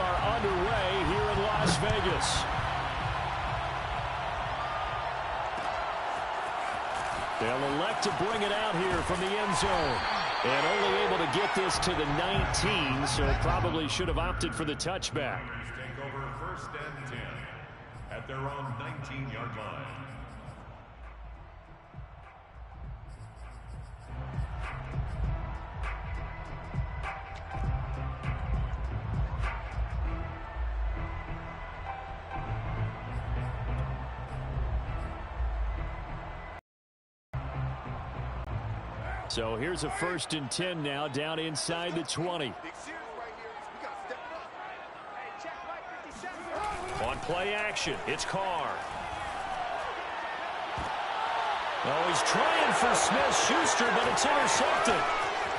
are underway here in Las Vegas. They'll elect to bring it out here from the end zone. And only able to get this to the 19, so probably should have opted for the touchback. Take over first and 10 at their own 19-yard line. So here's a 1st and 10 now, down inside the 20. On play action, it's Carr. Oh, he's trying for Smith-Schuster, but it's intercepted.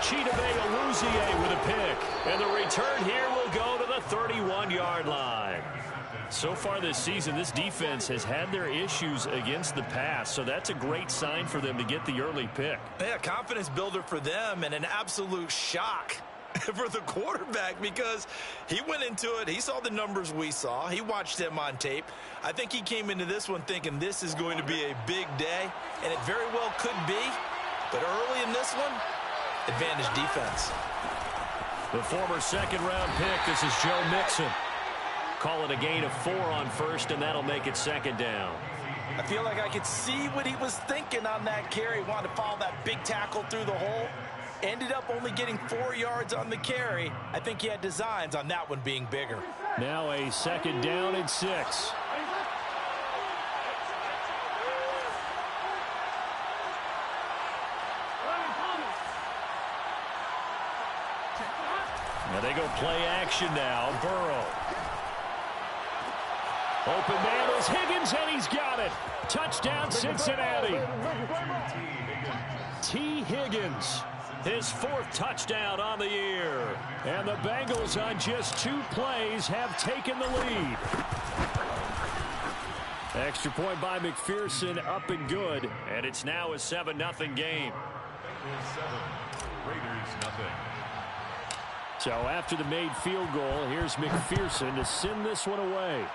Chidobe Awuzie with a pick. And the return here will go to the 31-yard line. So far this season, this defense has had their issues against the pass, so that's a great sign for them to get the early pick. Yeah, confidence builder for them and an absolute shock for the quarterback because he went into it. He saw the numbers we saw. He watched them on tape. I think he came into this one thinking this is going to be a big day, and it very well could be. But early in this one, advantage defense. The former second-round pick, this is Joe Mixon. Call it a gain of 4 on first, and that'll make it 2nd down. I feel like I could see what he was thinking on that carry. Wanted to follow that big tackle through the hole. Ended up only getting 4 yards on the carry. I think he had designs on that one being bigger. Now a 2nd down and 6. Now they go play action now. Burrow. Open man is Higgins, and he's got it. Touchdown, Cincinnati. T. Higgins, his 4th touchdown on the year. And the Bengals on just 2 plays have taken the lead. Extra point by McPherson, up and good. And it's now a 7-0 game. Bengals 7, Raiders nothing. So after the made field goal, here's McPherson to send this one away.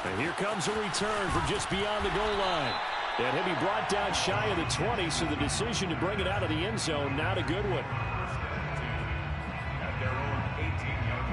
And here comes a return from just beyond the goal line. And he'll be brought down shy of the 20, so the decision to bring it out of the end zone, not a good one. At their own 18-yard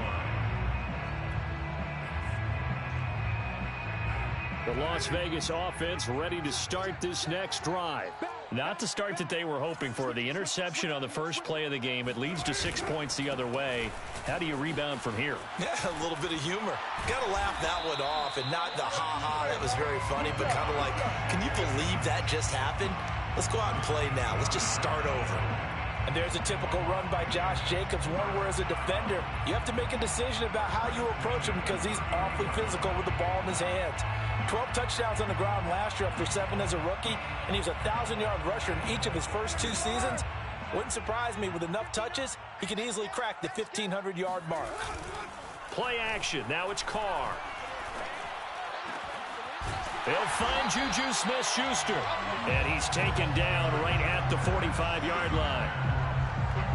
line. The Las Vegas offense ready to start this next drive. Not the start that they were hoping for. The interception on the first play of the game. It leads to 6 points the other way. How do you rebound from here? Yeah, a little bit of humor. Got to laugh that one off and not the ha-ha. That was very funny, but kind of like, can you believe that just happened? Let's go out and play now. Let's just start over. And there's a typical run by Josh Jacobs, one where as a defender, you have to make a decision about how you approach him because he's awfully physical with the ball in his hands. 12 touchdowns on the ground last year after 7 as a rookie, and he was a 1,000-yard rusher in each of his first 2 seasons. Wouldn't surprise me with enough touches, he could easily crack the 1,500-yard mark. Play action. Now it's Carr. They'll find Juju Smith-Schuster. And he's taken down right at the 45-yard line.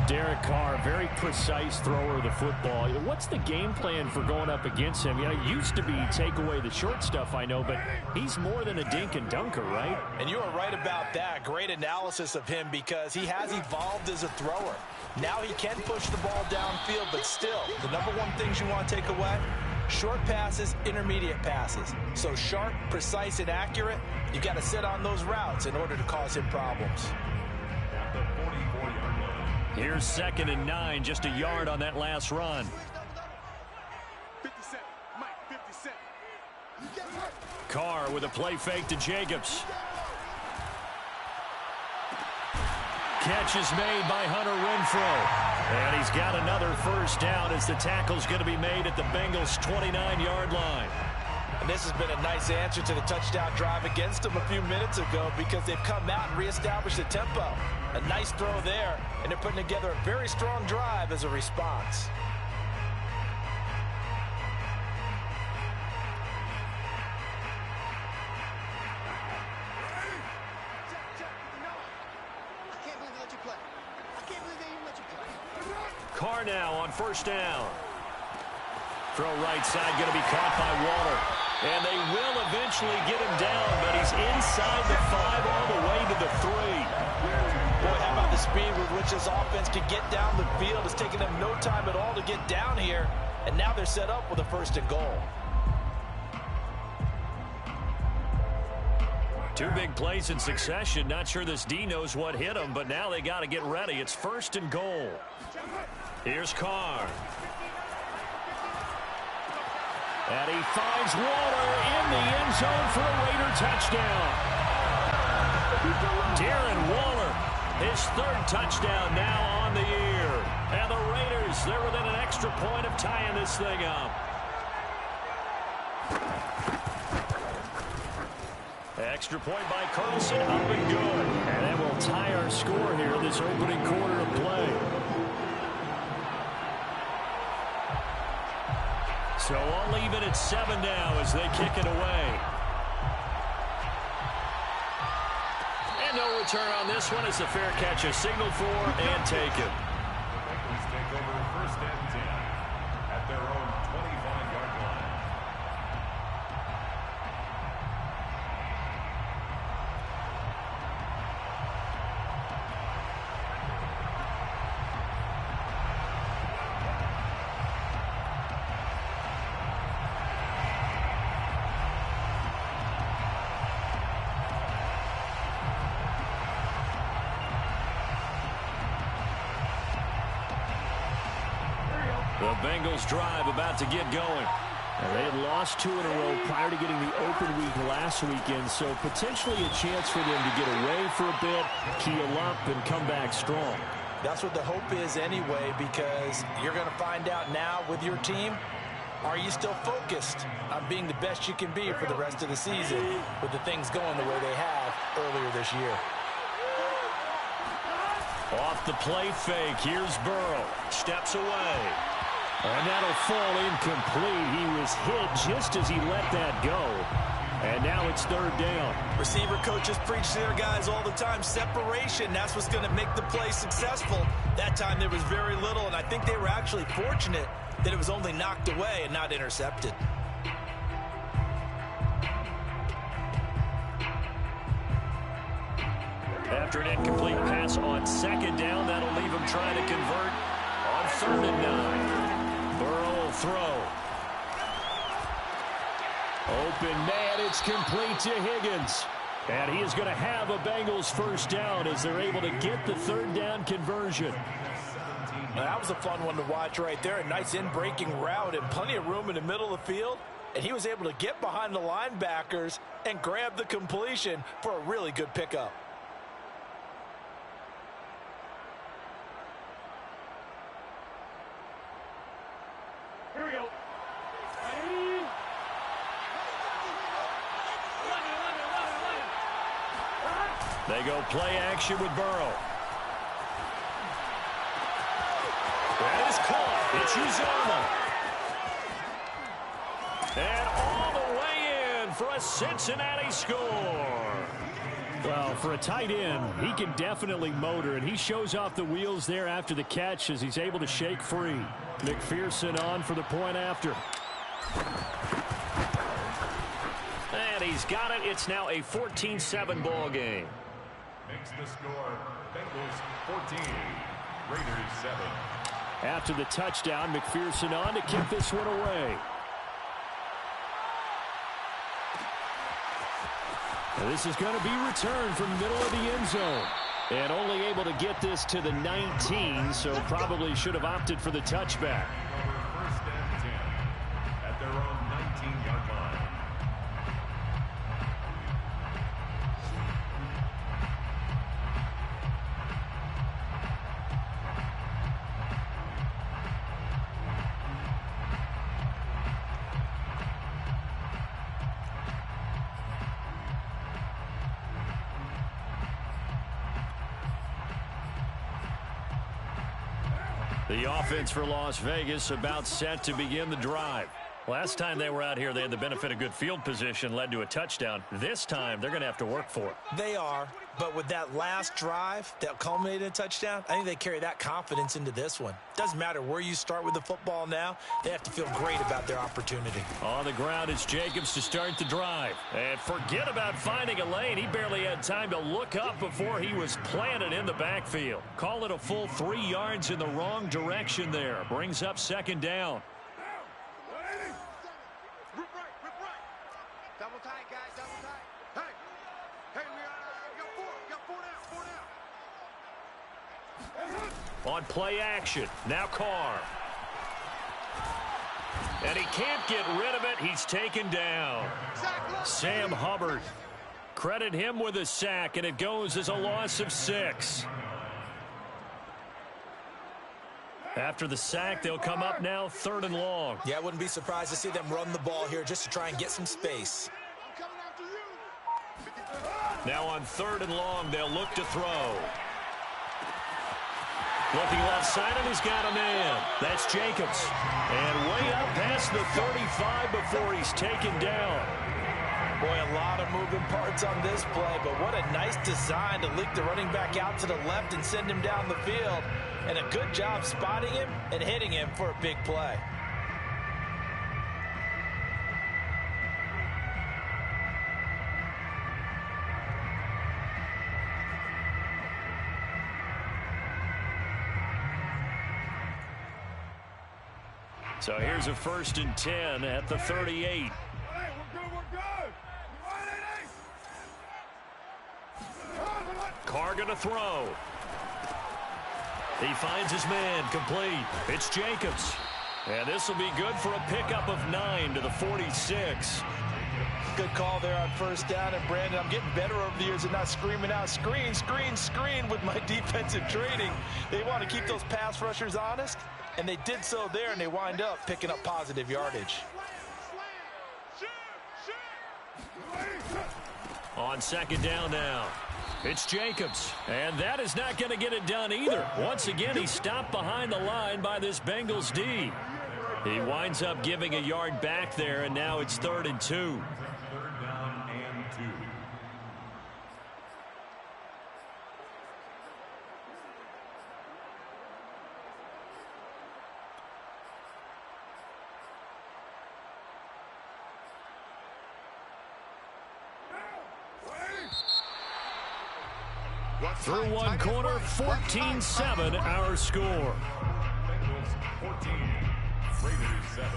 Derek Carr, very precise thrower of the football. What's the game plan for going up against him? You know, it used to be take away the short stuff, I know, but he's more than a dink and dunker, right? And you are right about that. Great analysis of him because he has evolved as a thrower. Now he can push the ball downfield, but still, the number one things you want to take away, short passes, intermediate passes. So sharp, precise, and accurate, you got to sit on those routes in order to cause him problems. At the 44-yard line. Here's 2nd and 9, just a yard on that last run. 57, Mike, 57. Carr with a play fake to Jacobs. Catch is made by Hunter Renfrow. And he's got another first down as the tackle's going to be made at the Bengals' 29-yard line. And this has been a nice answer to the touchdown drive against them a few minutes ago because they've come out and reestablished the tempo. A nice throw there, and they're putting together a very strong drive as a response. Carr now on first down. Throw right side, going to be caught by Waller. And they will eventually get him down, but he's inside the 5 all the way to the 3. Boy, how about the speed with which this offense can get down the field? It's taken them no time at all to get down here, and now they're set up with a 1st and goal. 2 big plays in succession. Not sure this D knows what hit him, but now they got to get ready. It's 1st and goal. Here's Carr. And he finds Waller in the end zone for a Raider touchdown. Darren Waller, his 3rd touchdown now on the year. And the Raiders, they're within an extra point of tying this thing up. Extra point by Carlson, up and good. And that will tie our score here this opening quarter of play. So all even at 7 now as they kick it away. And no return on this one. It's a fair catch, a signal for and taken. The Bengals take over 1st and 10 at their own 25-yard line. The Bengals drive about to get going. And they had lost 2 in a row prior to getting the open week last weekend, so potentially a chance for them to get away for a bit, keel up, and come back strong. That's what the hope is anyway, because you're going to find out now with your team, are you still focused on being the best you can be for the rest of the season with the things going the way they have earlier this year? Off the play fake, here's Burrow. Steps away. And that'll fall incomplete. He was hit just as he let that go. And now it's 3rd down. Receiver coaches preach to their guys all the time. Separation, that's what's going to make the play successful. That time there was very little, and I think they were actually fortunate that it was only knocked away and not intercepted. After an incomplete pass on 2nd down, that'll leave him trying to convert on 3rd and 9. Burrow will throw. Open man, it's complete to Higgins. And he is going to have a Bengals 1st down as they're able to get the 3rd down conversion. Now, that was a fun one to watch right there. A nice in-breaking route and plenty of room in the middle of the field. And he was able to get behind the linebackers and grab the completion for a really good pickup. Here we go. They go play action with Burrow. That is caught. It's Uzomah. And all the way in for a Cincinnati score. Well, for a tight end, he can definitely motor, and he shows off the wheels there after the catch as he's able to shake free. McPherson on for the point after. And he's got it. It's now a 14-7 ball game. Makes the score Bengals 14, Raiders 7. After the touchdown, McPherson on to kick this one away. Now this is going to be returned from the middle of the end zone. And only able to get this to the 19, so probably should have opted for the touchback. Over 1st and 10 at their own 19-yard line. The offense for Las Vegas about set to begin the drive. Last time they were out here, they had the benefit of good field position, led to a touchdown. This time, they're going to have to work for it. They are, but with that last drive that culminated in a touchdown, I think they carry that confidence into this one. Doesn't matter where you start with the football now, they have to feel great about their opportunity. On the ground, it's Jacobs to start the drive. And forget about finding a lane. He barely had time to look up before he was planted in the backfield. Call it a full 3 yards in the wrong direction there. Brings up second down. Double tight, guys, double tight. Hey, we got four now. On play action, now Carr. And he can't get rid of it. He's taken down. Sam Hubbard. Credit him with a sack, and it goes as a loss of 6. After the sack, they'll come up now 3rd and long. Yeah, I wouldn't be surprised to see them run the ball here just to try and get some space. Now on 3rd and long, they'll look to throw. Looking left side, and he's got a man. That's Jacobs. And way up past the 35 before he's taken down. Boy, a lot of moving parts on this play, but what a nice design to leak the running back out to the left and send him down the field. And a good job spotting him and hitting him for a big play. So here's a 1st and 10 at the 38. Carr going to throw. He finds his man, complete. It's Jacobs. And this will be good for a pickup of 9 to the 46. Good call there on 1st down. And, Brandon, I'm getting better over the years at not screaming out, screen, screen, screen with my defensive training. They want to keep those pass rushers honest, and they did so there, and they wind up picking up positive yardage. On 2nd down now. It's Jacobs, and that is not going to get it done either. Once again, he's stopped behind the line by this Bengals D. He winds up giving a yard back there, and now it's 3rd and 2. 3rd down and 2. Through one quarter, 14-7 our score. Bengals 14, Raiders 7.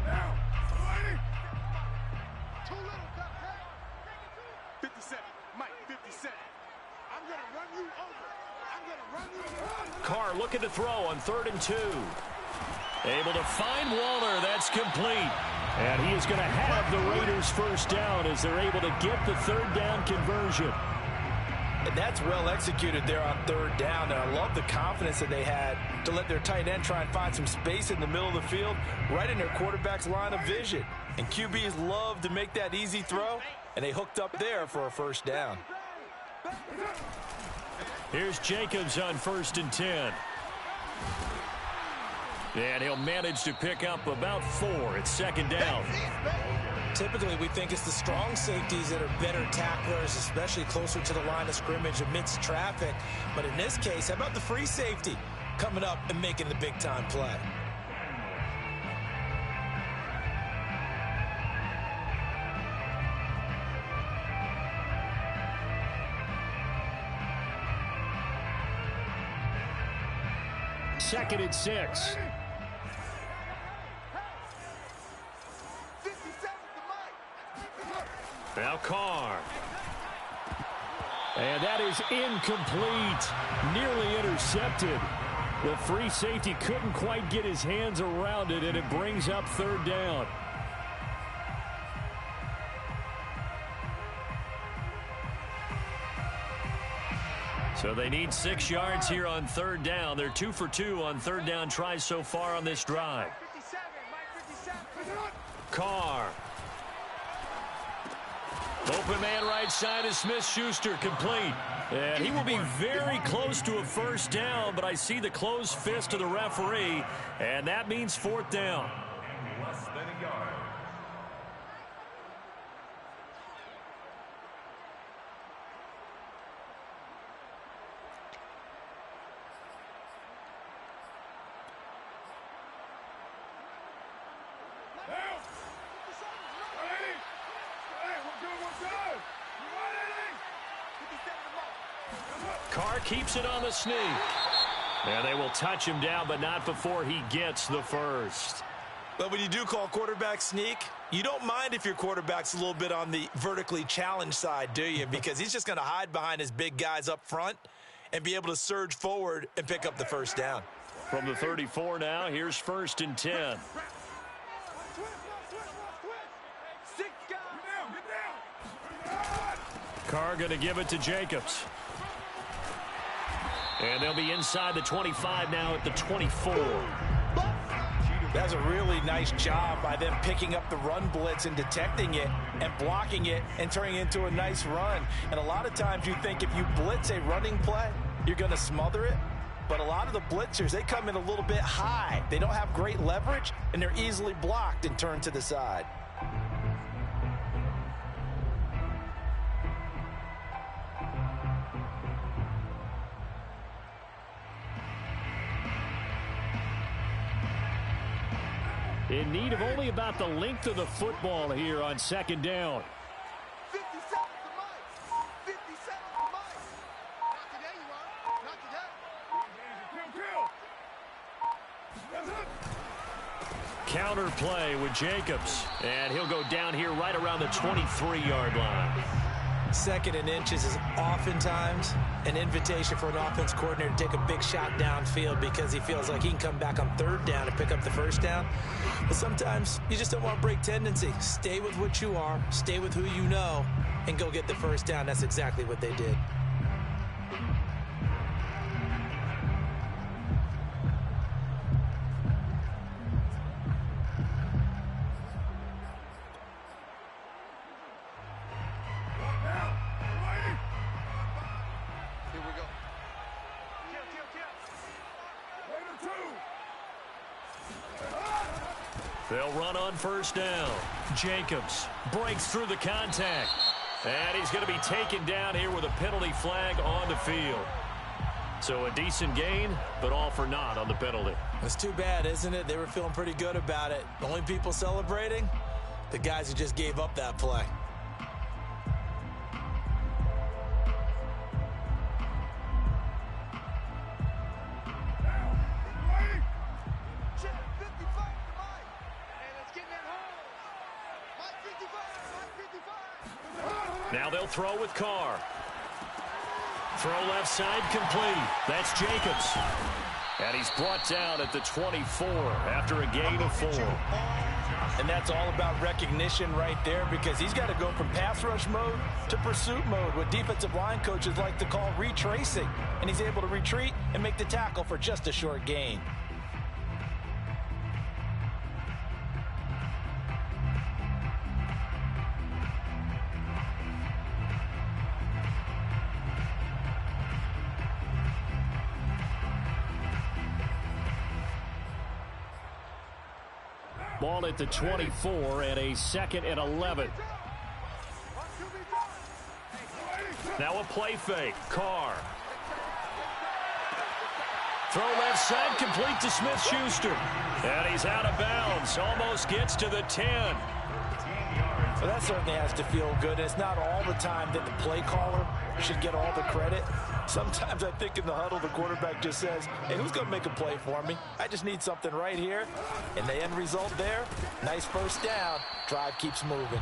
Now, 57, Mike, 57. I'm going to run you over. Carr looking to throw on 3rd and 2. Able to find Waller. That's complete. And he is going to have the Raiders 1st down as they're able to get the 3rd down conversion. And that's well executed there on 3rd down. And I love the confidence that they had to let their tight end try and find some space in the middle of the field, right in their quarterback's line of vision. And QBs love to make that easy throw, and they hooked up there for a 1st down. Here's Jacobs on 1st and 10. And he'll manage to pick up about 4. It's 2nd down. Typically, we think it's the strong safeties that are better tacklers, especially closer to the line of scrimmage amidst traffic. But in this case, how about the free safety coming up and making the big-time play? Second and 6. Now Carr. And that is incomplete. Nearly intercepted. The free safety couldn't quite get his hands around it, and it brings up 3rd down. So they need 6 yards here on 3rd down. They're 2 for 2 on 3rd down tries so far on this drive. Open man right side is Smith-Schuster, complete. And he will be very close to a first down, but I see the closed fist of the referee, and that means fourth down. Less than a yard. Carr keeps it on the sneak. And they will touch him down, but not before he gets the first. But when you do call quarterback sneak, you don't mind if your quarterback's a little bit on the vertically challenged side, do you? Because he's just going to hide behind his big guys up front and be able to surge forward and pick up the first down. From the 34 now, here's 1st and 10. Carr going to give it to Jacobs. And they'll be inside the 25 now at the 24. That's a really nice job by them picking up the run blitz and detecting it and blocking it and turning it into a nice run. And a lot of times you think if you blitz a running play, you're going to smother it. But a lot of the blitzers, they come in a little bit high. They don't have great leverage, and they're easily blocked and turned to the side. In need of only about the length of the football here on 2nd down. 50 seconds to Mike. 50 seconds to Mike. Not today, you are. Not today. Counter play with Jacobs. And he'll go down here right around the 23-yard line. 2nd and inches is oftentimes an invitation for an offense coordinator to take a big shot downfield because he feels like he can come back on 3rd down and pick up the first down. But sometimes you just don't want to break tendency. Stay with what you are, stay with who you know, and go get the first down. That's exactly what they did. They'll run on 1st down. Jacobs breaks through the contact. And he's going to be taken down here with a penalty flag on the field. So a decent gain, but all for naught on the penalty. That's too bad, isn't it? They were feeling pretty good about it. The only people celebrating, the guys who just gave up that play. Now they'll throw with Carr. Throw left side complete. That's Jacobs. And he's brought down at the 24 after a gain of 4. And that's all about recognition right there because he's got to go from pass rush mode to pursuit mode, what defensive line coaches like to call retracing. And he's able to retreat and make the tackle for just a short gain. Ball at the 24 and a 2nd and 11. Now a play fake. Carr. Throw left side complete to Smith-Schuster. And he's out of bounds. Almost gets to the 10. Well, that certainly has to feel good. It's not all the time that the play caller should get all the credit. Sometimes I think in the huddle, the quarterback just says, hey, who's going to make a play for me? I just need something right here. And the end result there, nice first down. Drive keeps moving.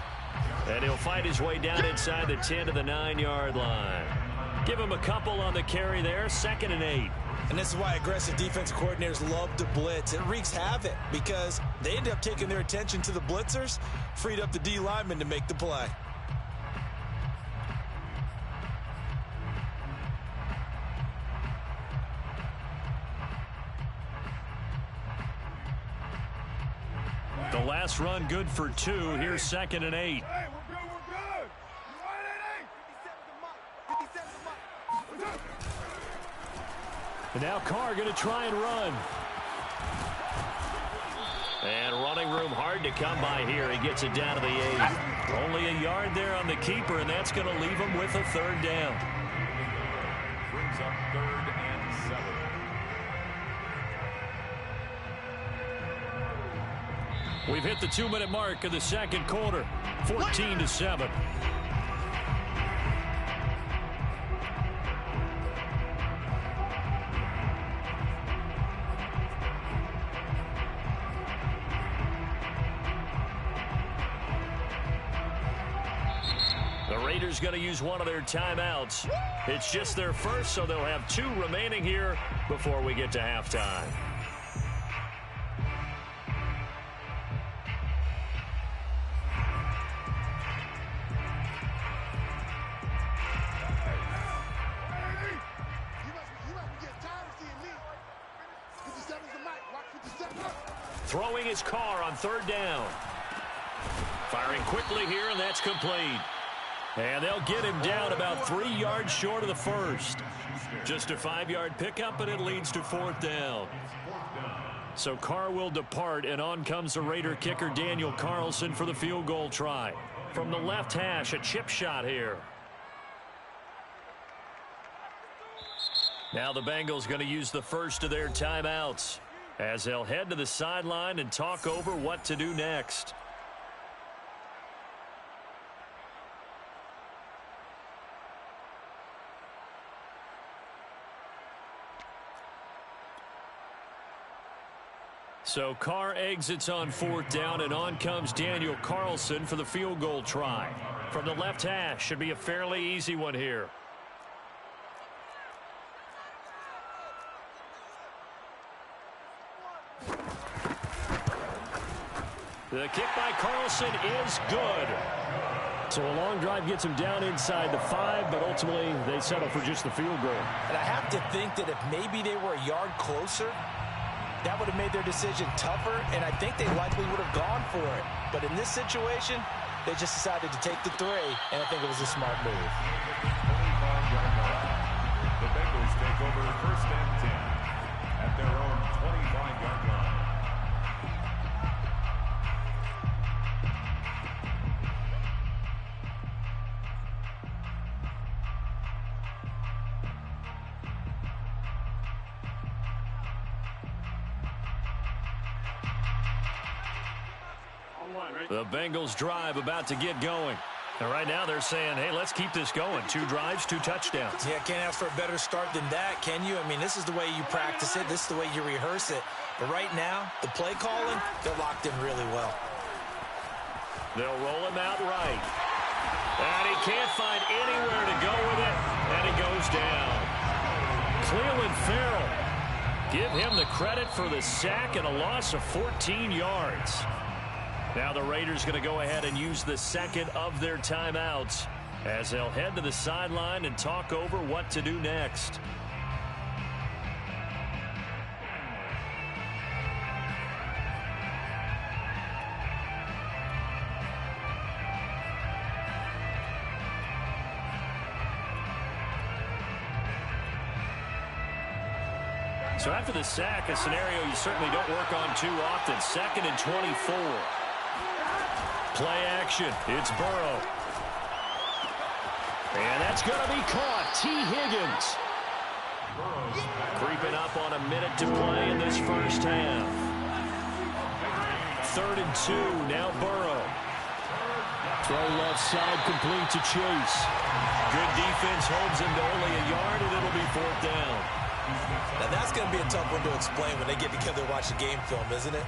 And he'll find his way down inside the 10 to the 9-yard line. Give him a couple on the carry there, 2nd and 8. And this is why aggressive defensive coordinators love to blitz. It wreaks havoc because they end up taking their attention to the blitzers, freed up the D lineman to make the play. The last run good for 2. Here's 2nd and 8. And now Carr going to try and run. And running room hard to come by here. He gets it down to the 8. Only a yard there on the keeper, and that's going to leave him with a third down. Brings up 3rd and 7. We've hit the 2-minute mark of the second quarter. 14-7. The Raiders going to use one of their timeouts. It's just their first, so they'll have 2 remaining here before we get to halftime. Throwing his Carr on 3rd down. Firing quickly here, and that's complete. And they'll get him down about 3 yards short of the first. Just a 5-yard pickup, and it leads to 4th down. So Carr will depart, and on comes the Raider kicker Daniel Carlson for the field goal try. From the left hash, a chip shot here. Now the Bengals going to use the first of their timeouts as they'll head to the sideline and talk over what to do next. So Carr exits on 4th down, and on comes Daniel Carlson for the field goal try. From the left hash, should be a fairly easy one here. The kick by Carlson is good. So a long drive gets him down inside the 5, but ultimately they settle for just the field goal. And I have to think that if maybe they were a yard closer, that would have made their decision tougher, and I think they likely would have gone for it. But in this situation, they just decided to take the 3, and I think it was a smart move. 25-yard line. The Bengals take over 1st and 10 at their own 25-yard line. The Bengals drive about to get going. And right now they're saying, hey, let's keep this going. 2 drives, 2 touchdowns. Yeah, can't ask for a better start than that, can you? I mean, this is the way you practice it. This is the way you rehearse it. But right now, the play calling, they're locked in really well. They'll roll him out right. And he can't find anywhere to go with it. And he goes down. Cleveland Farrell. Give him the credit for the sack and a loss of 14 yards. Now the Raiders going to go ahead and use the second of their timeouts as they'll head to the sideline and talk over what to do next. So after the sack, a scenario you certainly don't work on too often. 2nd and 24. Play action. It's Burrow. And that's going to be caught. T. Higgins. Creeping up on a minute to play in this first half. 3rd and 2. Now Burrow. Throw left side complete to Chase. Good defense holds him to only a yard, and it'll be 4th down. Now, that's going to be a tough one to explain when they get together and watch the game film, isn't it?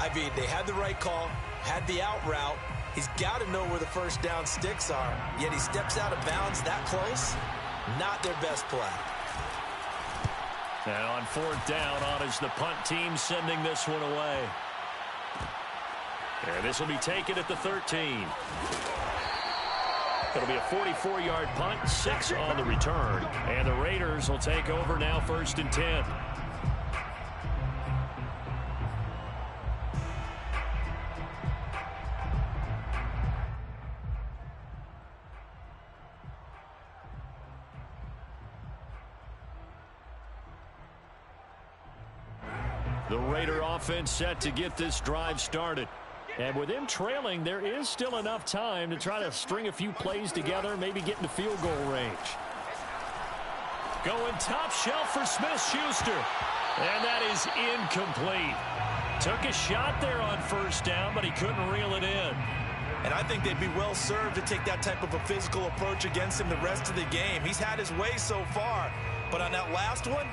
I mean, they had the right call, had the out route. He's got to know where the first down sticks are, yet he steps out of bounds that close. Not their best play. And on 4th down, on is the punt team sending this one away. And this will be taken at the 13. It'll be a 44-yard punt, 6 on the return. And the Raiders will take over now 1st and 10. The Raider offense set to get this drive started. And with them trailing, there is still enough time to try to string a few plays together, maybe get into field goal range. Going top shelf for Smith-Schuster. And that is incomplete. Took a shot there on first down, but he couldn't reel it in. And I think they'd be well served to take that type of a physical approach against him the rest of the game. He's had his way so far, but on that last one,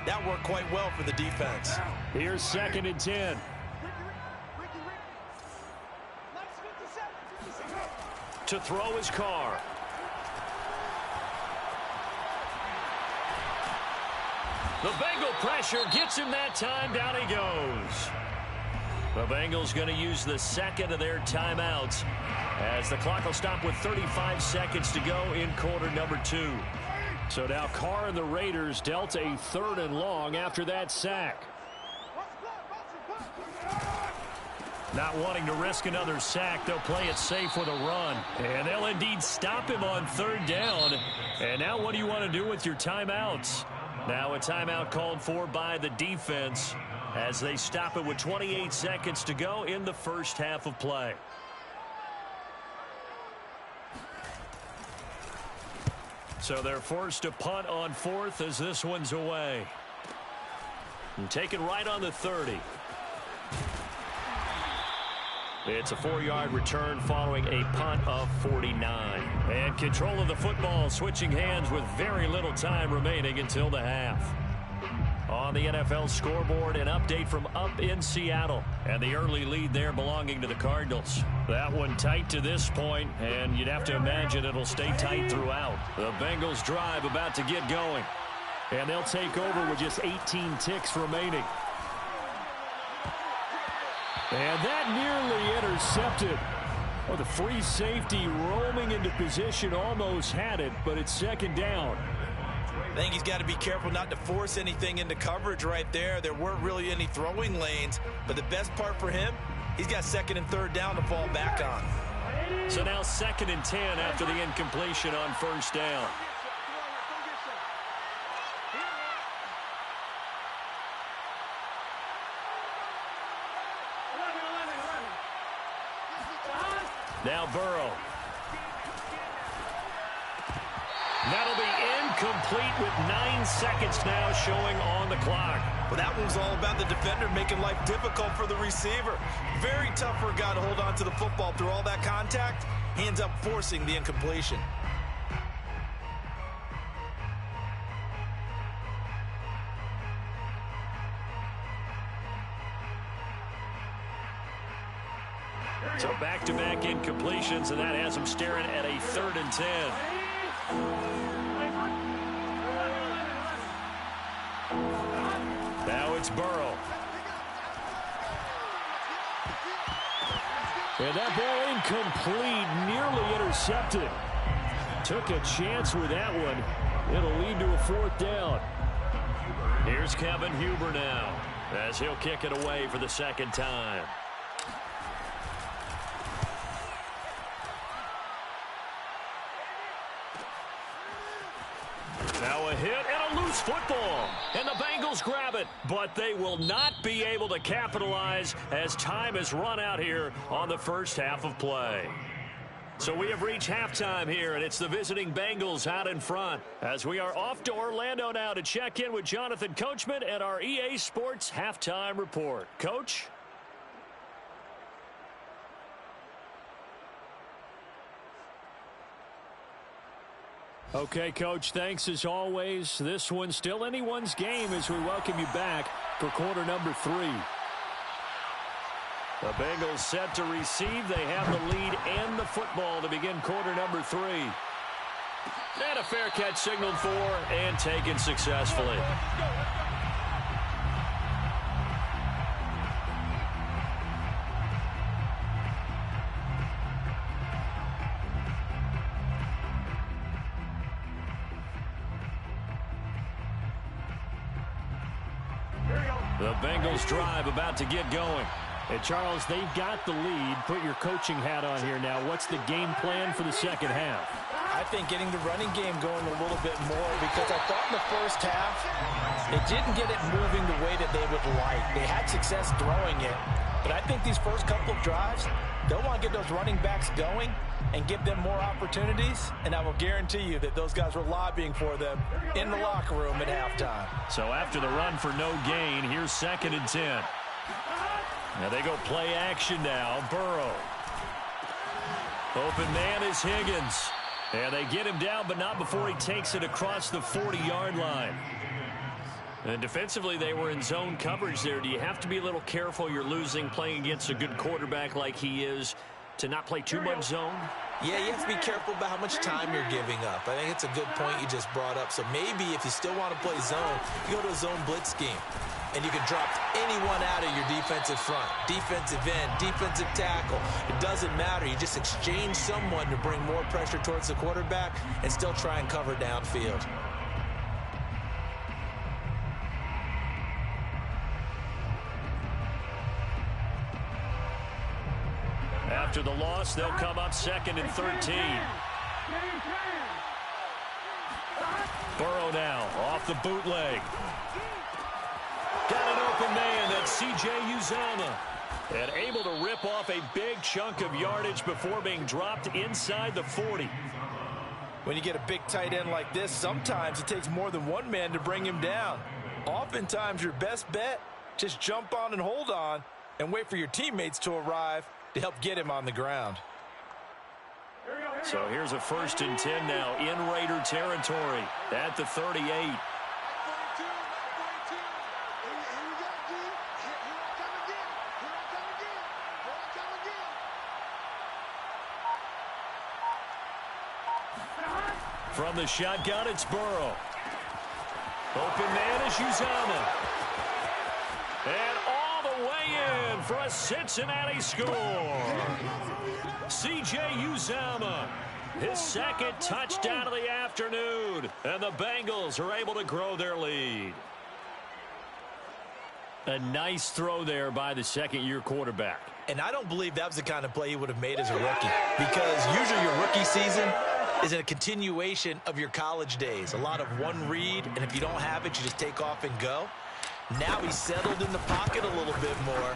that worked quite well for the defense. Here's 2nd and 10. To throw his Carr. The Bengal pressure gets him that time. Down he goes. The Bengals going to use the second of their timeouts as the clock will stop with 35 seconds to go in quarter number 2. So now Carr and the Raiders dealt a 3rd and long after that sack. Not wanting to risk another sack, they'll play it safe with a run. And they'll indeed stop him on 3rd down. And now what do you want to do with your timeouts? Now a timeout called for by the defense as they stop it with 28 seconds to go in the first half of play. So they're forced to punt on 4th as this one's away. And taken right on the 30. It's a 4-yard return following a punt of 49. And control of the football switching hands with very little time remaining until the half. On the NFL scoreboard, an update from up in Seattle. And the early lead there belonging to the Cardinals. That one tight to this point, and you'd have to imagine it'll stay tight throughout. The Bengals drive about to get going. And they'll take over with just 18 ticks remaining. And that nearly intercepted. Oh, the free safety roaming into position almost had it, but it's 2nd down. I think he's got to be careful not to force anything into coverage right there. There weren't really any throwing lanes, but the best part for him, he's got 2nd and 3rd down to fall back on. So now 2nd and 10 after the incompletion on 1st down. Now Burrow. That'll be incomplete with 9 seconds now showing on the clock. Well, that one was all about the defender making life difficult for the receiver. Very tough for a guy to hold on to the football through all that contact. He ends up forcing the incompletion. So back-to-back incompletions, and that has him staring at a 3rd and 10. Now it's Burrow. And that ball incomplete, nearly intercepted. Took a chance with that one. It'll lead to a 4th down. Here's Kevin Huber now as he'll kick it away for the 2nd time. Now a hit and a loose football. And the Bengals grab it. But they will not be able to capitalize as time has run out here on the first half of play. So we have reached halftime here, and it's the visiting Bengals out in front. As we are off to Orlando now to check in with Jonathan Coachman and our EA Sports Halftime Report. Coach? Okay, Coach, thanks as always. This one's still anyone's game as we welcome you back for quarter number 3. The Bengals set to receive. They have the lead and the football to begin quarter number 3. And a fair catch signaled for and taken successfully. The Bengals drive about to get going. And Charles, they've got the lead. Put your coaching hat on here now. What's the game plan for the second half? I think getting the running game going a little bit more, because I thought in the first half They didn't get it moving the way that they would like. They had success throwing it, but I think these first couple of drives, they'll want to get those running backs going and give them more opportunities, and I will guarantee you that those guys were lobbying for them in the locker room at halftime. So after the run for no gain, here's 2nd and 10. Now they go play action now. Burrow. Open man is Higgins. And they get him down, but not before he takes it across the 40-yard line. And defensively, they were in zone coverage there. Do you have to be a little careful? You're losing playing against a good quarterback like he is to not play too much zone? Yeah, you have to be careful about how much time you're giving up. I think it's a good point you just brought up. So maybe if you still want to play zone, you go to a zone blitz scheme. And you can drop anyone out of your defensive front, defensive end, defensive tackle. It doesn't matter. You just exchange someone to bring more pressure towards the quarterback and still try and cover downfield. After the loss, they'll come up 2nd and 13. Burrow now off the bootleg. Got an open man, that's C.J. Uzomah. And able to rip off a big chunk of yardage before being dropped inside the 40. When you get a big tight end like this, sometimes it takes more than one man to bring him down. Oftentimes, your best bet, just jump on and hold on and wait for your teammates to arrive to help get him on the ground. So here's a 1st and 10 now in Raider territory at the 38. From the shotgun, it's Burrow. Open man is Uzomah. And all the way in for a Cincinnati score. C.J. Uzomah, his 2nd touchdown of the afternoon. And the Bengals are able to grow their lead. A nice throw there by the 2nd-year quarterback. And I don't believe that was the kind of play he would have made as a rookie. Because usually your rookie season is a continuation of your college days. A lot of one read, and if you don't have it, you just take off and go. Now he's settled in the pocket a little bit more,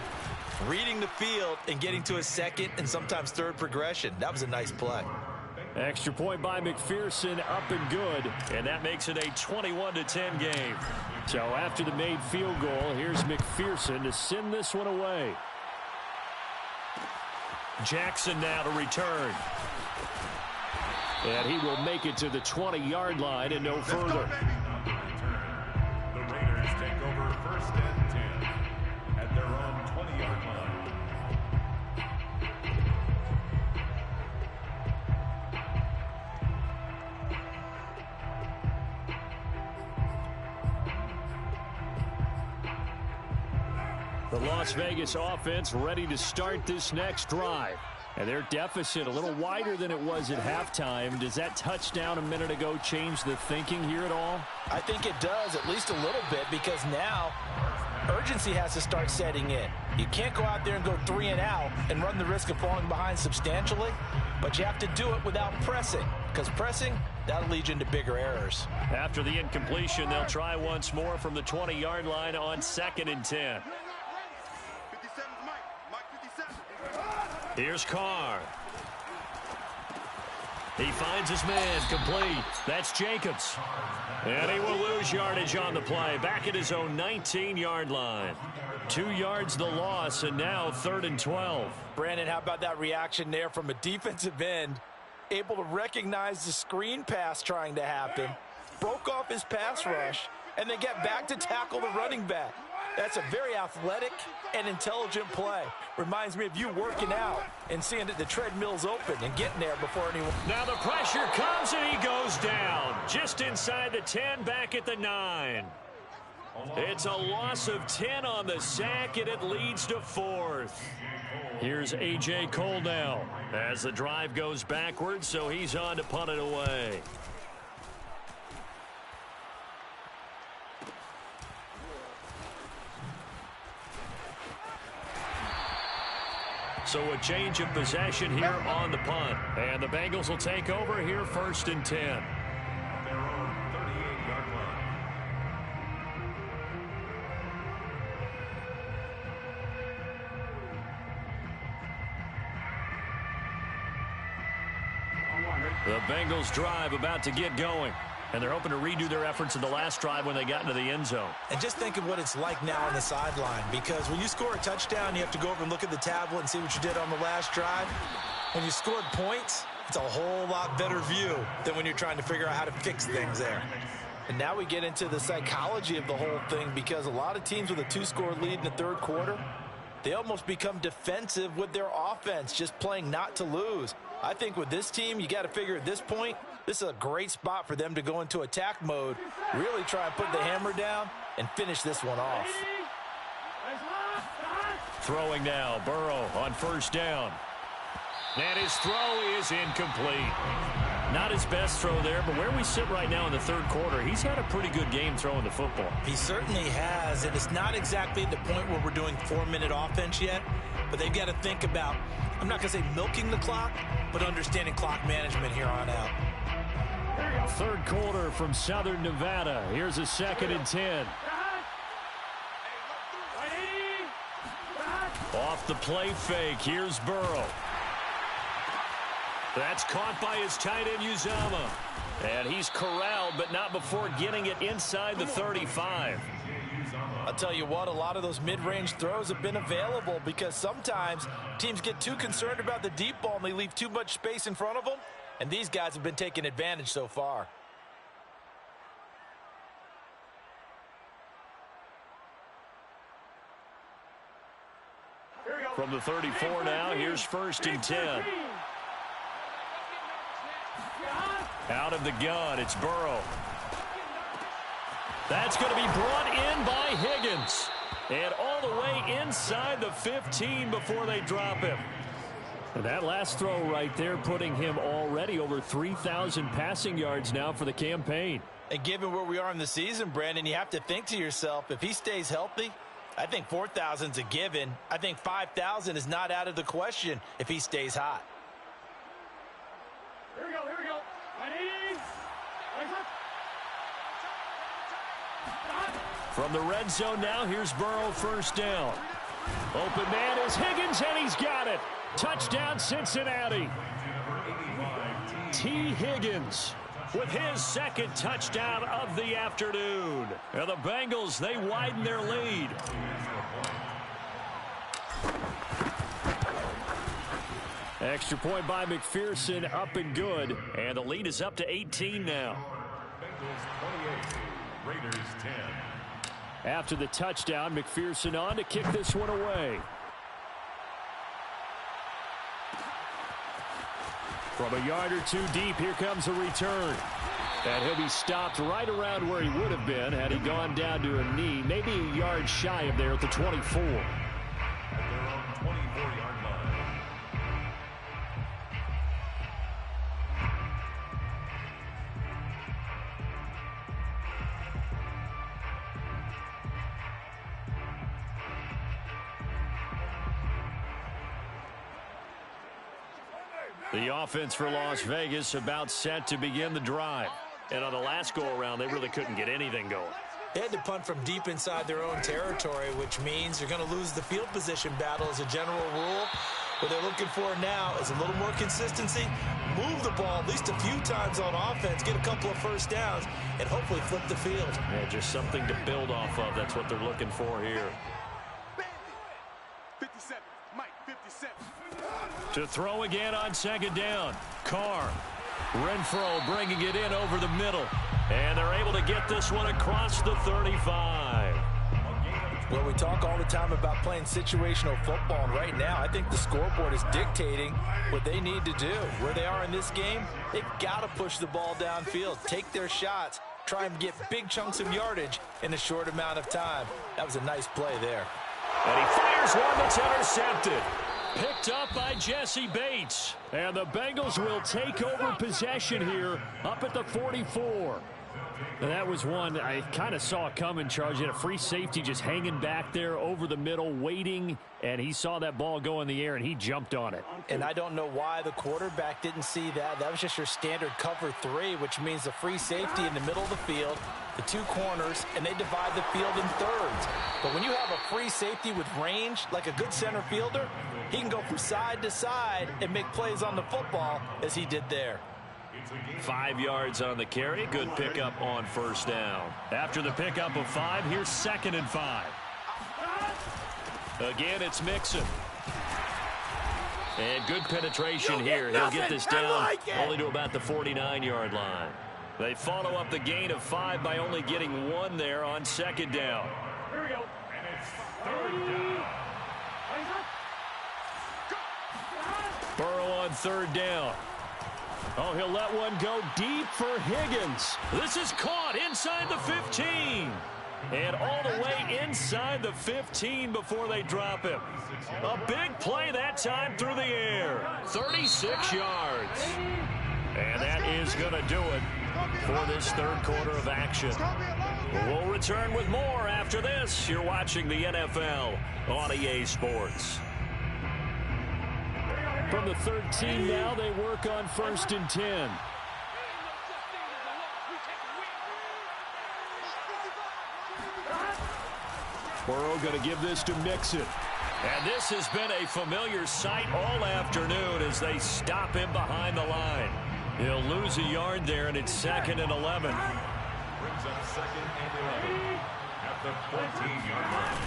reading the field and getting to his 2nd and sometimes 3rd progression. That was a nice play. Extra point by McPherson, up and good, and that makes it a 21-10 game. So after the made field goal, here's McPherson to send this one away. Jackson now to return. And he will make it to the 20-yard line and no further. The Raiders take over 1st and 10 at their own 20-yard line. The Las Vegas offense ready to start this next drive. And their deficit a little wider than it was at halftime. Does that touchdown a minute ago change the thinking here at all? I think it does, at least a little bit, because now urgency has to start setting in. You can't go out there and go 3 and out and run the risk of falling behind substantially, but you have to do it without pressing, because pressing, that'll lead you into bigger errors. After the incompletion, they'll try once more from the 20-yard line on 2nd and 10. 57 Mike 57. Here's Carr. He finds his man, complete. That's Jacobs. And he will lose yardage on the play, back at his own 19-yard line. 2 yards the loss, and now 3rd and 12. Brandon, how about that reaction there from a defensive end, able to recognize the screen pass trying to happen, broke off his pass rush, and then get back to tackle the running back. That's a very athletic and intelligent play. Reminds me of you working out and seeing that the treadmill's open and getting there before anyone. Now the pressure comes and he goes down. Just inside the 10, back at the 9. It's a loss of 10 on the sack, and it leads to 4th. Here's A.J. Cole now as the drive goes backwards, so he's on to punt it away. So a change of possession here on the punt. And the Bengals will take over here 1st and 10. Their own 38-yard line. The Bengals drive about to get going. And they're hoping to redo their efforts in the last drive when they got into the end zone. And just think of what it's like now on the sideline, because when you score a touchdown, you have to go over and look at the tablet and see what you did on the last drive. When you scored points, it's a whole lot better view than when you're trying to figure out how to fix things there. And now we get into the psychology of the whole thing, because a lot of teams with a 2-score lead in the third quarter, they almost become defensive with their offense, just playing not to lose. I think with this team, you got to figure at this point, this is a great spot for them to go into attack mode, really try and put the hammer down and finish this one off. Throwing now, Burrow on first down. And his throw is incomplete. Not his best throw there, but where we sit right now in the third quarter, he's had a pretty good game throwing the football. He certainly has, and it's not exactly at the point where we're doing 4-minute offense yet, but they've got to think about, I'm not going to say milking the clock, but understanding clock management here on out. Third quarter from Southern Nevada. Here's a 2nd and 10. Off the play fake, here's Burrow. That's caught by his tight end, Uzama. And he's corralled, but not before getting it inside the 35. I'll tell you what, a lot of those mid-range throws have been available, because sometimes teams get too concerned about the deep ball and they leave too much space in front of them. And these guys have been taking advantage so far. From the 34 now, here's 1st and 10. Out of the gun, it's Burrow. That's going to be brought in by Higgins. And all the way inside the 15 before they drop him. And that last throw right there putting him already over 3,000 passing yards now for the campaign. And given where we are in the season, Brandon, you have to think to yourself, if he stays healthy, I think 4,000's a given. I think 5,000 is not out of the question if he stays hot. Here we go, here we go. From the red zone now, here's Burrow, first down. Open man is Higgins, and he's got it. Touchdown, Cincinnati. T. Higgins with his 2nd touchdown of the afternoon. And the Bengals, they widen their lead. Extra point by McPherson, up and good. And the lead is up to 18 now. Bengals 28, Raiders 10. After the touchdown, McPherson on to kick this one away. From a yard or two deep, here comes a return. And he'll be stopped right around where he would have been had he gone down to a knee, maybe a yard shy of there at the 24. At their own 24-yard line. The offense for Las Vegas about set to begin the drive. And on the last go-around, they really couldn't get anything going. They had to punt from deep inside their own territory, which means they're going to lose the field position battle as a general rule. What they're looking for now is a little more consistency, move the ball at least a few times on offense, get a couple of first downs, and hopefully flip the field. Yeah, just something to build off of. That's what they're looking for here. 57, Mike, 57. To throw again on 2nd down. Carr. Renfro bringing it in over the middle. And they're able to get this one across the 35. Well, we talk all the time about playing situational football, and right now I think the scoreboard is dictating what they need to do. Where they are in this game, they've got to push the ball downfield, take their shots, try and get big chunks of yardage in a short amount of time. That was a nice play there. And he fires one that's intercepted. Picked up by Jesse Bates. And the Bengals will take over possession here up at the 44. And that was one I kind of saw coming, Charles. You had a free safety just hanging back there over the middle, waiting, and he saw that ball go in the air, and he jumped on it. And I don't know why the quarterback didn't see that. That was just your standard cover 3, which means the free safety in the middle of the field, the 2 corners, and they divide the field in thirds. But when you have a free safety with range, like a good center fielder, he can go from side to side and make plays on the football as he did there. 5 yards on the carry. Good pickup on first down. After the pickup of 5, here's 2nd and 5. Again, it's Mixon. And good penetration here. He'll get this down only to about the 49-yard line. They follow up the gain of 5 by only getting 1 there on 2nd down. Here we go. And it's 3rd down. Burrow on 3rd down. Oh, he'll let one go deep for Higgins. This is caught inside the 15. And all the way inside the 15 before they drop him. A big play that time through the air. 36 yards. And that is going to do it for this 3rd quarter of action. We'll return with more after this. You're watching the NFL on EA Sports. From the 13 now, they work on 1st and 10. Burrow going to give this to Mixon. And this has been a familiar sight all afternoon as they stop him behind the line. He'll lose a yard there, and it's 2nd and 11. Brings up 2nd and 11 at the 14-yard line.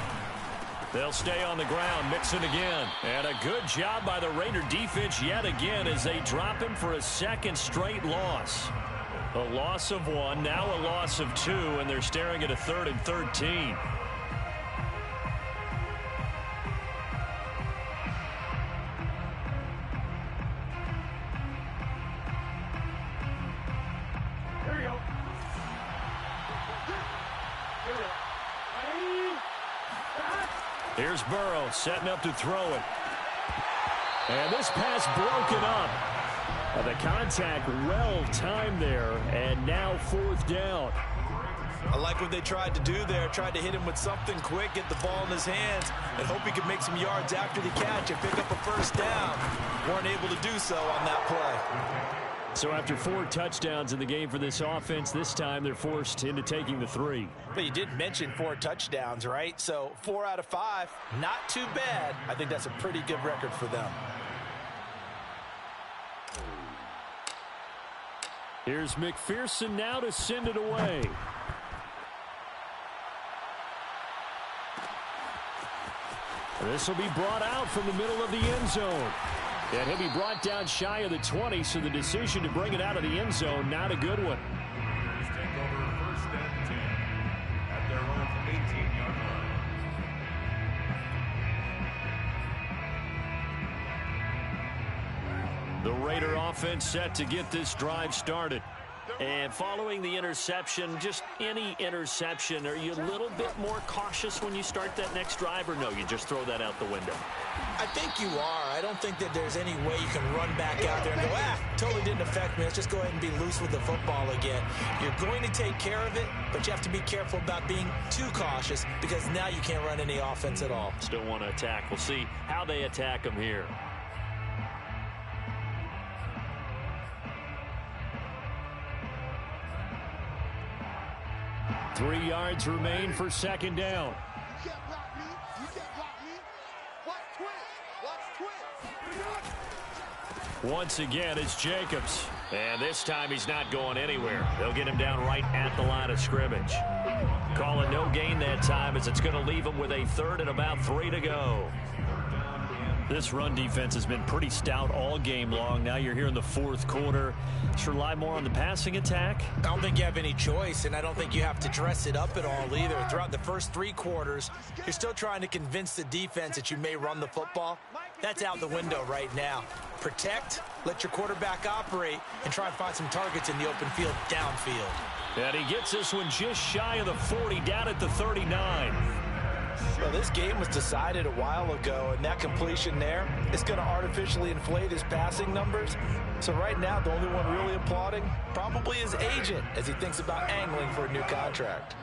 They'll stay on the ground. Mixon again. And a good job by the Raider defense yet again as they drop him for a 2nd straight loss. A loss of 1, now a loss of 2, and they're staring at a 3rd and 13. Here's Burrow setting up to throw it. And this pass broken up. The contact well timed there, and now 4th down. I like what they tried to do there. Tried to hit him with something quick, get the ball in his hands, and hope he could make some yards after the catch and pick up a 1st down. Weren't able to do so on that play. So after 4 touchdowns in the game for this offense, this time they're forced into taking the 3. But you did mention 4 touchdowns, right? So 4 out of 5, not too bad. I think that's a pretty good record for them. Here's McPherson now to send it away. This will be brought out from the middle of the end zone. And he'll be brought down shy of the 20, so the decision to bring it out of the end zone, not a good one. Raiders take over 1st and 10 at their own 18-yard line. The Raider offense set to get this drive started. And following the interception, just any interception, are you a little bit more cautious when you start that next drive, or no, you just throw that out the window? I think you are. I don't think that there's any way you can run back out there and go, totally didn't affect me. Let's just go ahead and be loose with the football again. You're going to take care of it, but you have to be careful about being too cautious because now you can't run any offense at all. Still want to attack. We'll see how they attack them here. Three yards remain for 2nd down. You can't block me. You can't block me. Watch twist. Watch twist. Once again, it's Jacobs. And this time he's not going anywhere. They'll get him down right at the line of scrimmage. Call it no gain that time as it's going to leave him with a 3rd and about 3 to go. This run defense has been pretty stout all game long. Now you're here in the 4th quarter. Just rely more on the passing attack. I don't think you have any choice, and I don't think you have to dress it up at all either. Throughout the first 3 quarters, you're still trying to convince the defense that you may run the football. That's out the window right now. Protect, let your quarterback operate, and try and find some targets in the open field downfield. And he gets this one just shy of the 40, down at the 39. Well, this game was decided a while ago, and that completion there is going to artificially inflate his passing numbers. So right now, the only one really applauding probably his agent as he thinks about angling for a new contract.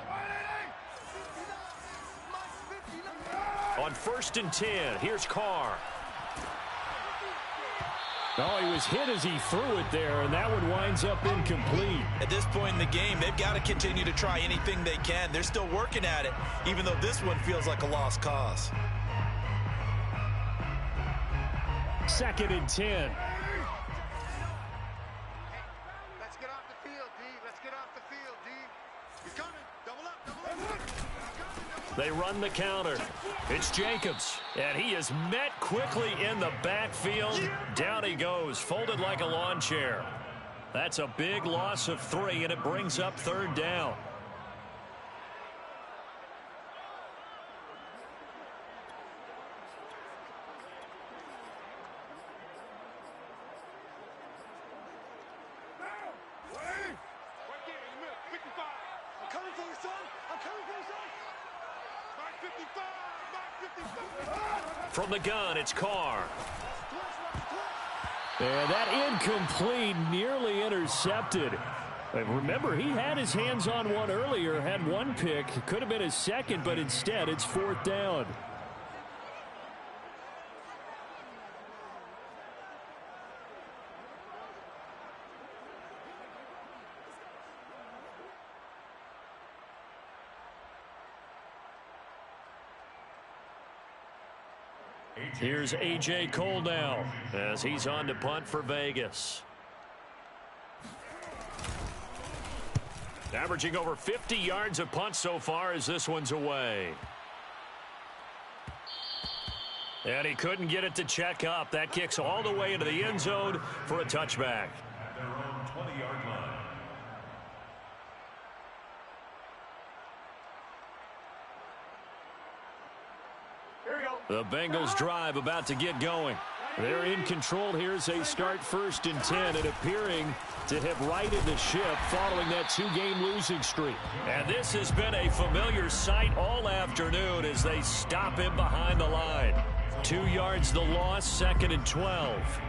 On 1st and 10, here's Carr. Oh, he was hit as he threw it there, and that one winds up incomplete. At this point in the game, they've got to continue to try anything they can. They're still working at it, even though this one feels like a lost cause. 2nd and 10. They run the counter. It's Jacobs, and he is met quickly in the backfield. Down he goes, folded like a lawn chair. That's a big loss of 3, and it brings up 3rd down. From the gun, it's Carr. And that incomplete, nearly intercepted. Remember, he had his hands on one earlier, had one pick. Could have been his second, but instead it's 4th down. Here's A.J. Cole now as he's on to punt for Vegas. Averaging over 50 yards a punt so far as this one's away. And he couldn't get it to check up. That kicks all the way into the end zone for a touchback. At their own 20-yard line. The Bengals drive about to get going. They're in control here as they start 1st and 10 and appearing to have righted the ship following that 2-game losing streak. And this has been a familiar sight all afternoon as they stop him behind the line. 2 yards the loss, 2nd and 12.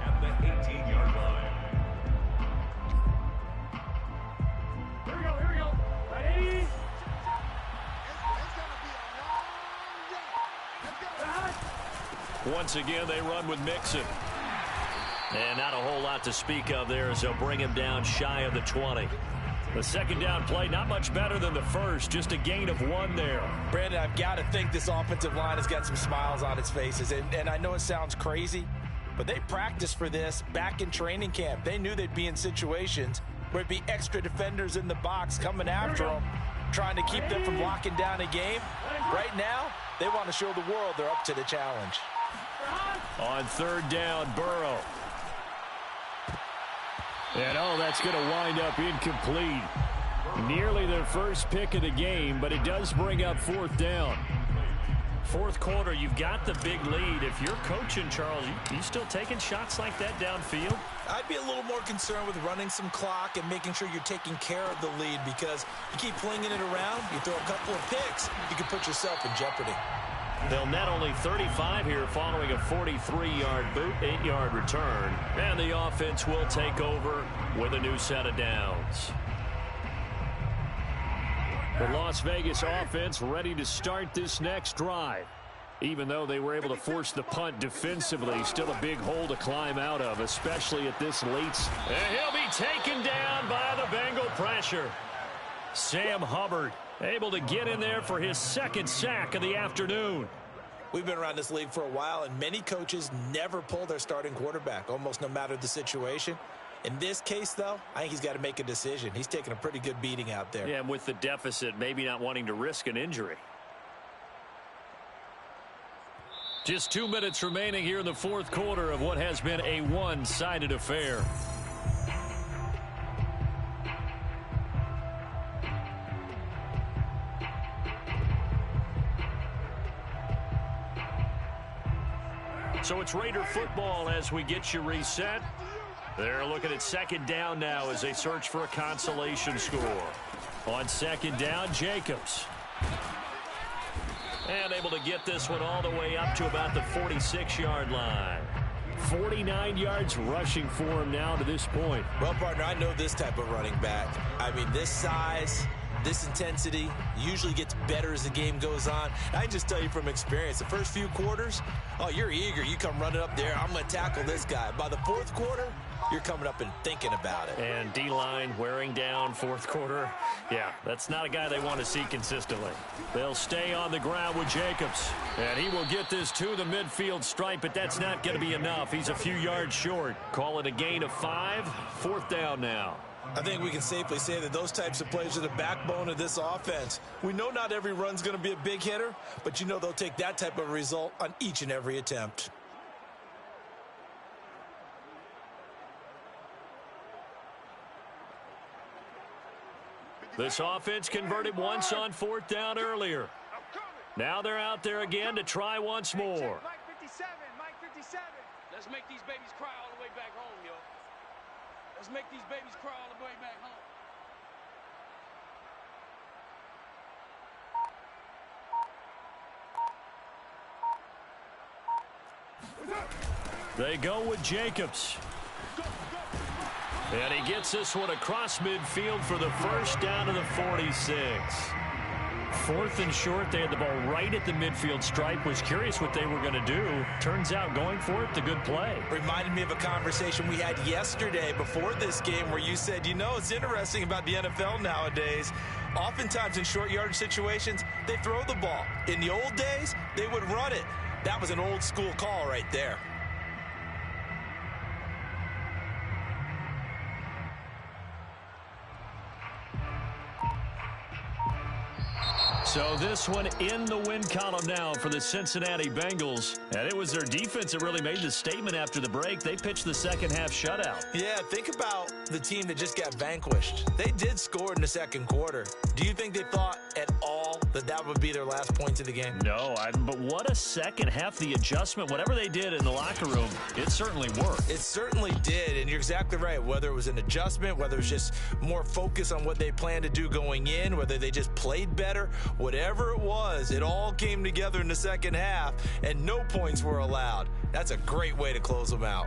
At the 18-yard line. Here we go. Ready? Once again, they run with Mixon. And not a whole lot to speak of there as they'll bring him down shy of the 20. The 2nd down play, not much better than the first, just a gain of 1 there. Brandon, I've got to think this offensive line has got some smiles on its faces. And I know it sounds crazy, but they practiced for this back in training camp. They knew they'd be in situations where there'd be extra defenders in the box coming after them, trying to keep them from locking down a game. Right now, they want to show the world they're up to the challenge. On 3rd down, Burrow. And, that's going to wind up incomplete. Nearly their first pick of the game, but it does bring up 4th down. 4th quarter, you've got the big lead. If you're coaching, Charles, you still taking shots like that downfield? I'd be a little more concerned with running some clock and making sure you're taking care of the lead, because you keep flinging it around, you throw a couple of picks, you can put yourself in jeopardy. They'll net only 35 here following a 43-yard boot, 8-yard return. And the offense will take over with a new set of downs. The Las Vegas offense ready to start this next drive. Even though they were able to force the punt defensively, still a big hole to climb out of, especially at this late. And he'll be taken down by the Bengal pressure. Sam Hubbard able to get in there for his 2nd sack of the afternoon. We've been around this league for a while, and many coaches never pull their starting quarterback, almost no matter the situation. In this case, though, I think he's got to make a decision. He's taking a pretty good beating out there. Yeah, and with the deficit, maybe not wanting to risk an injury. Just 2 minutes remaining here in the 4th quarter of what has been a one-sided affair. So it's Raider football as we get you reset. They're looking at 2nd down now as they search for a consolation score. On 2nd down, Jacobs. And able to get this one all the way up to about the 46-yard line. 49 yards rushing for him now to this point. Well, partner, I know this type of running back. I mean, this size, this intensity usually gets better as the game goes on. I can just tell you from experience, the first few quarters, oh, you're eager. You come running up there, I'm going to tackle this guy. By the 4th quarter, you're coming up and thinking about it. And D-line wearing down 4th quarter. Yeah, that's not a guy they want to see consistently. They'll stay on the ground with Jacobs. And he will get this to the midfield stripe, but that's not going to be enough. He's a few yards short. Call it a gain of 5. 4th down now. I think we can safely say that those types of plays are the backbone of this offense. We know not every run's going to be a big hitter, but you know they'll take that type of result on each and every attempt. This offense converted once on 4th down earlier. Now they're out there again to try once more. Mike 57, Mike 57. Let's make these babies cry all the way back home, yo. Let's make these babies cry all the way back home. They go with Jacobs. And he gets this one across midfield for the first down to the 46. 4th and short. They had the ball right at the midfield stripe. Was curious what they were going to do. Turns out going for it, the good play. Reminded me of a conversation we had yesterday before this game where you said, you know, it's interesting about the NFL nowadays. Oftentimes in short yardage situations, they throw the ball. In the old days, they would run it. That was an old school call right there. So this one in the win column now for the Cincinnati Bengals. And it was their defense that really made the statement after the break. They pitched the second half shutout. Yeah, think about the team that just got vanquished. They did score in the second quarter. Do you think they thought at all that that would be their last points of the game? No, but what a second half. The adjustment, whatever they did in the locker room, it certainly worked. It certainly did, and you're exactly right. Whether it was an adjustment, whether it was just more focus on what they planned to do going in, whether they just played better, whatever it was, it all came together in the second half, and no points were allowed. That's a great way to close them out.